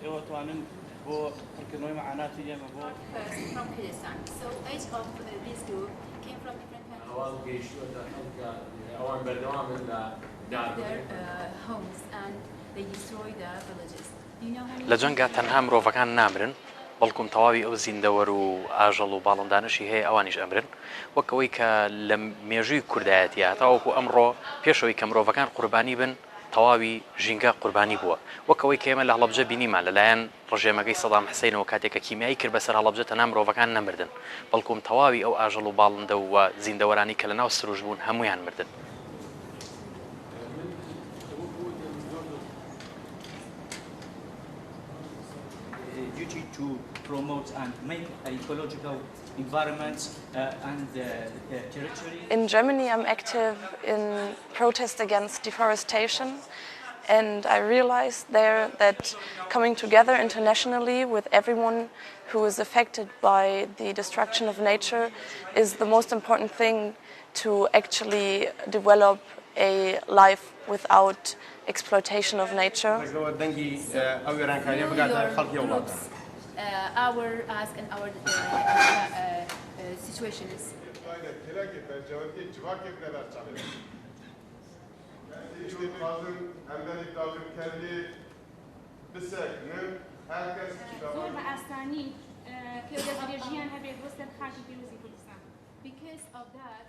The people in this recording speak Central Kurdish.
ئێوە توانن بۆ پڕکردنەوەی مەعاناتی ئێمە بۆ from Kurdistan. So each of these group came from different countries. Their homes and they destroyed the villages. Do you know how many? لەجەنگا تەنها مرۆڤەکان نامرن بەڵکوم تەواوی ئەو زیندەوەر و ئاژەڵ و باڵندانشی هەیە ئەوانیش ئەمرن وەکەوەی کە لە مێژووی کوردایەتیە تاوەکو ئەمڕۆ پێشەوەی کە مرۆڤەکان قوربانی بن تەواوی ژینگە قوربانی بووە وەکەوەی کە ئێمە لە هەڵەبجە بینیمان لەلایەن ڕژێمەکەی سەدام حسینەوە کاتێکە کیمیایی کرد بەسەر هەڵەبجە تەنها مرۆڤەکان نەمردن بەڵکوم تەواوی ئەو ئاژەڵ و باڵندە و زیندەوەرانی کە لەناو سروش بوون هەمویان مردن. To promote and make ecological environments and territory. In Germany, I'm active in protest against deforestation, and I realized there that coming together internationally with everyone who is affected by the destruction of nature is the most important thing to actually develop a life without exploitation of nature. Our ask and our situation is. Because of that.